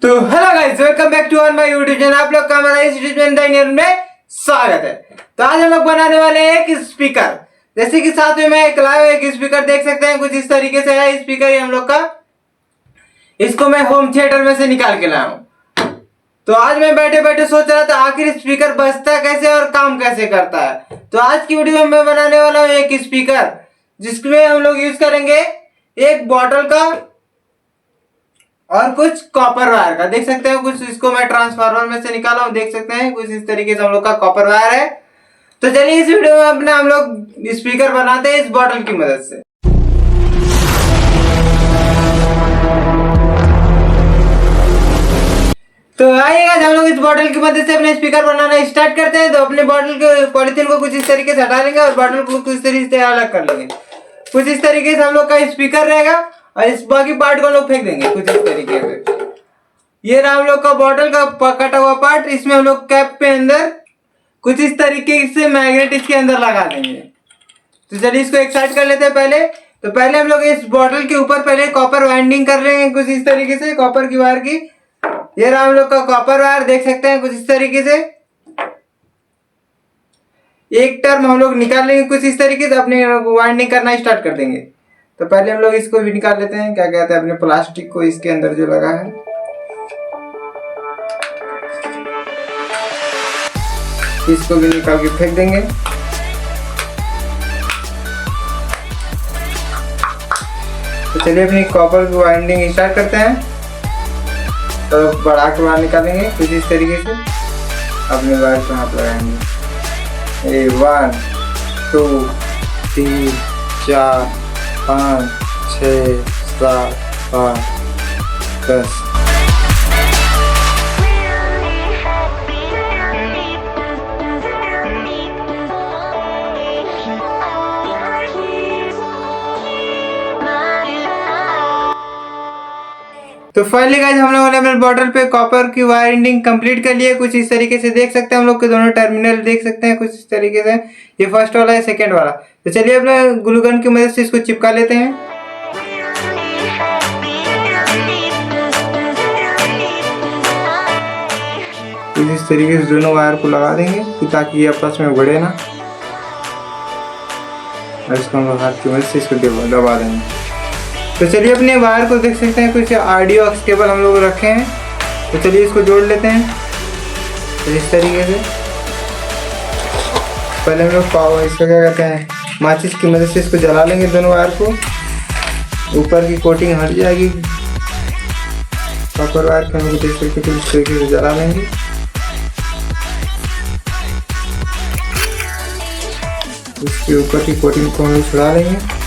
तो hello guys, welcome back to on my YouTube channel. आप लोग का हमारा इस यूट्यूब चैनल में स्वागत है। तो आज हम लोग बनाने वाले हैं एक स्पीकर। जैसे कि साथ में मैं एक लाइव एक स्पीकर देख सकते हैं, कुछ इस तरीके से है स्पीकर हम लोग का। इसको मैं होम थिएटर में से निकाल के लाया हूँ। तो आज मैं बैठे बैठे सोच रहा था आखिर स्पीकर बजता कैसे और काम कैसे करता है। तो आज की वीडियो में मैं बनाने वाला हूँ एक स्पीकर, जिसमें हम लोग यूज करेंगे एक बॉटल का और कुछ कॉपर वायर का। देख सकते हैं कुछ इसको मैं ट्रांसफार्मर में से निकाला हूं, देख सकते हैं कुछ इस तरीके से हम लोग का कॉपर वायर है। तो चलिए इस वीडियो में अपना हम लोग स्पीकर बनाते हैं इस बॉटल की मदद से। तो आइएगा हम लोग इस बॉटल की मदद से अपने स्पीकर बनाना स्टार्ट करते हैं। तो अपने बॉटल के पॉलिथीन को कुछ इस तरीके से हटा लेंगे और बॉटल को कुछ तरीके से अलग कर लेंगे। कुछ इस तरीके से हम लोग का स्पीकर रहेगा और इस बाकी पार्ट को हम लोग फेंक देंगे कुछ इस तरीके से। ये रहा हम लोग का बॉटल का कटा हुआ पार्ट। इसमें हम लोग कैप पे अंदर कुछ इस तरीके से मैग्नेट इसके अंदर लगा देंगे। तो चलिए इसको एक साइड कर लेते हैं पहले। तो पहले हम लोग इस बॉटल के ऊपर पहले कॉपर वाइंडिंग कर लेंगे कुछ इस तरीके से, कॉपर की वायर की। ये रहा हम लोग का कॉपर वायर, देख सकते हैं कुछ इस तरीके से। एक टर्म हम लोग निकाल लेंगे कुछ इस तरीके से, अपने वाइंडिंग करना स्टार्ट कर देंगे। तो पहले हम लोग इसको भी निकाल लेते हैं, क्या कहते हैं अपने प्लास्टिक को, इसके अंदर जो लगा है। इसको भी निकाल के फेंक देंगे। तो चलिए अपनी कॉपर की वाइंडिंग स्टार्ट करते हैं। तो बढ़ा के बाहर निकालेंगे कुछ इस तरीके से, अपने वायर को हाथ लगाएंगे। 1 2 3 4 5 6 7 8 10। तो फाइनली गाइस हम लोगों ने अपने बॉटल पे कॉपर की वायरिंग कंप्लीट कर लिया कुछ इस तरीके से। देख सकते हैं हम लोग के दोनों टर्मिनल देख सकते हैं कुछ इस तरीके से। ये फर्स्ट वाला है, सेकंड वाला। तो चलिए अपने ग्लू गन की मदद से इसको चिपका लेते हैं। इस तरीके से दोनों वायर को लगा देंगे ताकि ये आपस में उगड़े ना। और इसको हम लोग हाथ की मदद से इसको दबा देंगे। तो चलिए अपने वायर को देख सकते हैं कुछ ऑडियो एक्स केबल हम लोग रखे हैं। तो चलिए इसको जोड़ लेते हैं तो इस तरीके से। पहले हम लोग पावर इसका क्या कहते हैं माचिस की मदद से इसको जला लेंगे दोनों वायर को। ऊपर की कोटिंग हट जाएगी कॉपर वायर को, हम लोग देख सकते हैं इस तरीके से जला लेंगे। इसके ऊपर की कोटिंग को हम लोग छुड़ा लेंगे।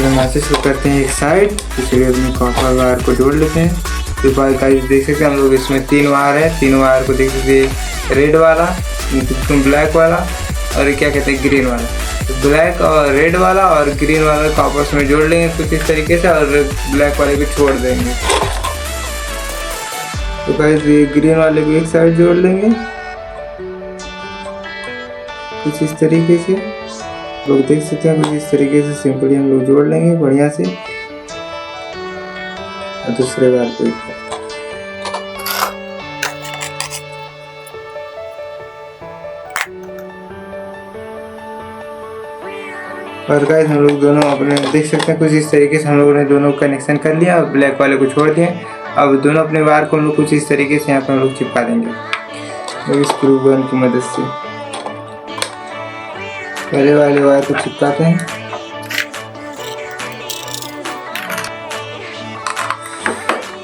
माचिस को करते हैं एक साइड। इसलिए अपनी कॉपर वायर को जोड़ लेते हैं। तो गाइस देख सकते हैं हम लोग इसमें 3 वायर है। 3 वायर को देख सकते हैं, रेड वाला, ब्लैक वाला और क्या कहते हैं ग्रीन वाला। तो ब्लैक और रेड वाला और ग्रीन वाला को आपस में जोड़ लेंगे कुछ इस तरीके से और ब्लैक वाले को छोड़ देंगे। तो गाइस ये ग्रीन वाले को एक साइड जोड़ लेंगे कुछ इस तरीके से। लोग देख सकते हैं कुछ इस तरीके से सिंपली हम लोग जोड़ लेंगे बढ़िया से। और दूसरे बार को और गाइस हम लोग दोनों अपने देख सकते हैं कुछ इस तरीके से हम लोगों ने दोनों कनेक्शन कर लिया और ब्लैक वाले को छोड़ दिए। अब दोनों अपने वायर को हम लोग कुछ इस तरीके से यहाँ पर हम लोग चिपका देंगे स्क्रू गन की मदद से। पहले वाले वायर को चिपकाते हैं।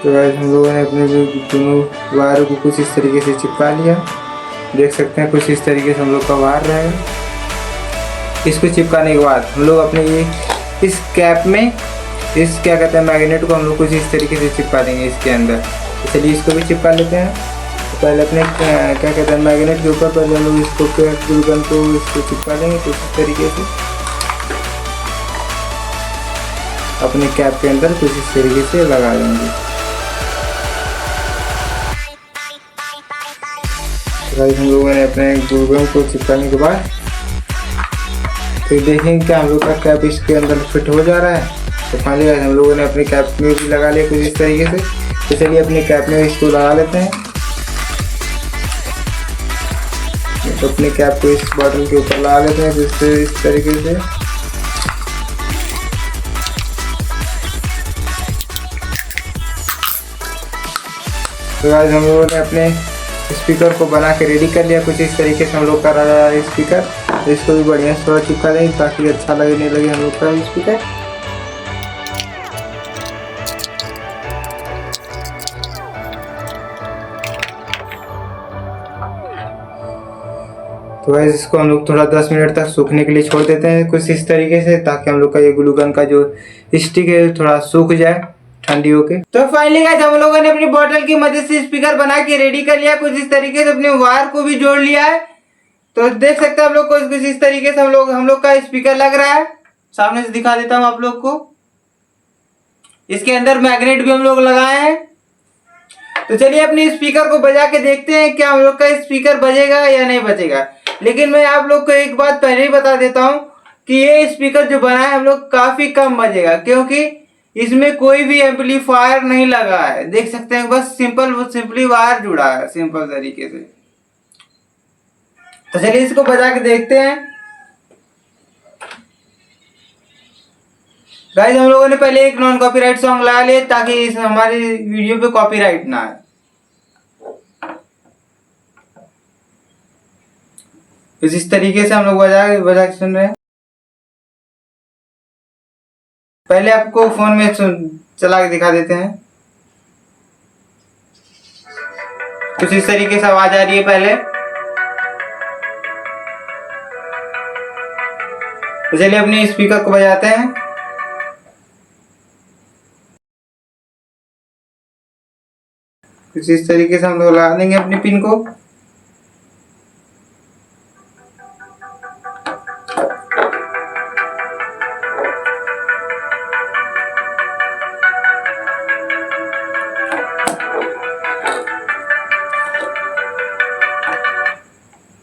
तो गाइस हम लोगों ने अपने दोनों वायरों को कुछ इस तरीके से चिपका लिया। देख सकते हैं कुछ इस तरीके से हम लोग का वायर रहेगा। इसको चिपकाने के बाद हम लोग अपने ये इस कैप में इस क्या कहते हैं मैग्नेट को हम लोग कुछ इस तरीके से चिपका देंगे इसके अंदर। तो चलिए इसको भी चिपका लेते हैं। तो पहले अपने क्या कहते हैं मैग्नेट के ऊपर पहले हम लोग इसको ग्लू गन को इसको चिपका देंगे कुछ इस तरीके से। अपने कैप के अंदर कुछ इस तरीके से लगा देंगे। गाइस हम लोगों ने अपने ग्लू गन को चिपकाने के बाद फिर देखेंगे कि हम लोग का कैप इसके अंदर फिट हो जा रहा है। तो फाइनली हम लोगों ने अपनी कैप में भी लगा लिया कुछ इस तरीके से। तो चलिए अपनी कैप में इसको लगा लेते हैं। तो अपनी कैप को इस बॉटल के ऊपर लगा लेते हैं जिससे इस तरीके से। तो आज हम लोगों ने अपने स्पीकर को बना के रेडी कर लिया कुछ इस तरीके से। हम लोग का रहा है स्पीकर, तो इसको भी बढ़िया से थोड़ा चिपका देंगे ताकि अच्छा लगने लगे हम लोग का स्पीकर। तो वैसे इसको हम लोग थोड़ा 10 मिनट तक सूखने के लिए छोड़ देते हैं कुछ इस तरीके से, ताकि हम लोग का ये ग्लू गन का जो स्टिक है थोड़ा सूख जाए ठंडी होके। तो फाइनली गाइस हम लोगों ने अपनी बॉटल की मदद से स्पीकर बना के रेडी कर लिया कुछ इस तरीके से। अपने वायर को भी जोड़ लिया है, तो देख सकते हैं आप लोग को कुछ इस तरीके से हम लोग का स्पीकर लग रहा है। सामने से दिखा देता हूँ आप लोग को। इसके अंदर मैग्नेट भी हम लोग लगाए हैं। तो चलिए अपने स्पीकर को बजा के देखते हैं क्या हम लोग का स्पीकर बजेगा या नहीं बजेगा। लेकिन मैं आप लोग को एक बात पहले ही बता देता हूँ कि ये स्पीकर जो बना है हम लोग काफी कम बजेगा, क्योंकि इसमें कोई भी एम्पलीफायर नहीं लगा है। देख सकते हैं बस सिंपली वायर जुड़ा है सिंपल तरीके से। तो चलिए इसको बजा के देखते हैं। गाइस हम लोगों ने पहले एक नॉन कॉपीराइट सॉन्ग लगा लिया ताकि इस हमारी वीडियो पे कॉपीराइट ना आए। इस तरीके से हम लोग बजा के सुन रहे हैं। पहले आपको फोन में चला के दिखा देते हैं। कुछ इस तरीके से आवाज आ रही है पहले। तो चलिए अपने स्पीकर को बजाते हैं। कुछ इस तरीके से हम लोग लगा देंगे अपनी पिन को।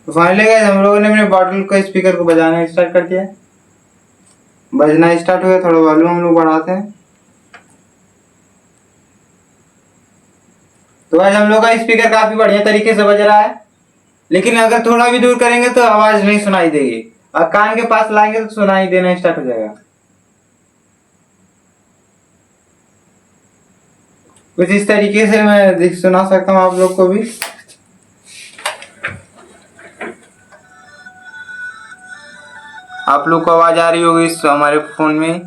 तो फाइनली गाइस हम लोगों ने अपने बॉटल को स्पीकर को बजाना स्टार्ट कर दिया। बजना स्टार्ट हो गया, थोड़ा वॉल्यूम हम लोग बढ़ाते हैं। तो गाइस हम लोग का स्पीकर काफी बढ़िया तरीके से बज रहा है, लेकिन अगर थोड़ा भी दूर करेंगे तो आवाज नहीं सुनाई देगी, और कान के पास लाएंगे तो सुनाई देना स्टार्ट हो जाएगा। कुछ इस तरीके से मैं सुना सकता हूँ आप लोग को भी। आप लोग को आवाज आ रही होगी इस हमारे फोन में।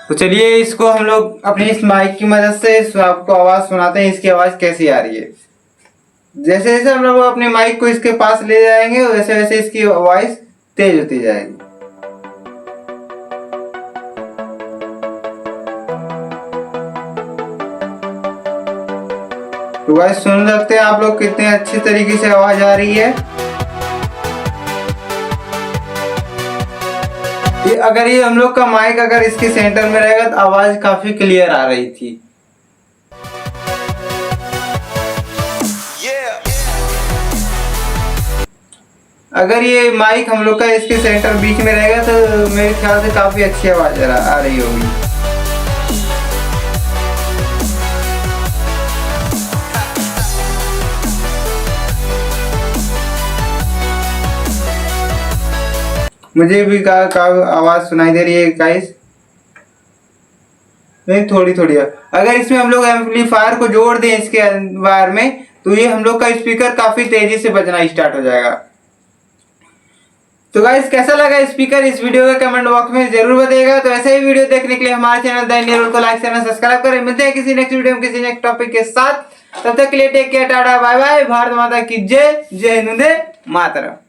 तो चलिए इसको हम लोग अपनी इस माइक की मदद से आपको आवाज सुनाते हैं, इसकी आवाज कैसी आ रही है। जैसे जैसे हम लोग अपने माइक को इसके पास ले जाएंगे वैसे वैसे इसकी आवाज तेज होती जाएगी। तो गाइस सुन सकते हैं आप लोग कितने अच्छी तरीके से आवाज आ रही है। अगर ये हम लोग का माइक अगर इसके सेंटर में रहेगा तो आवाज काफी क्लियर आ रही थी। अगर ये माइक हम लोग का इसके सेंटर बीच में रहेगा तो मेरे ख्याल से काफी अच्छी आवाज आ रही होगी। मुझे भी का आवाज सुनाई दे रही है गाइस, नहीं थोड़ी थोड़ी। अगर इसमें हम लोग एम्पलीफायर को जोड़ दें इसके वायर में तो ये हम लोग का स्पीकर काफी तेजी से बजना स्टार्ट हो जाएगा। तो गाइस कैसा लगा स्पीकर इस वीडियो का कमेंट बॉक्स में जरूर बताइएगा। तो ऐसे ही वीडियो देखने के लिए हमारे चैनल द इंडियन रूल को लाइक चैनल सब्सक्राइब करें। मिलते हैं किसी नेक्स्ट वीडियो में किसी नेक्स्ट टॉपिक के साथ। तब तक के लिए take care, tata bye bye. Bharat माता की जय, जय हिंद, मातरम।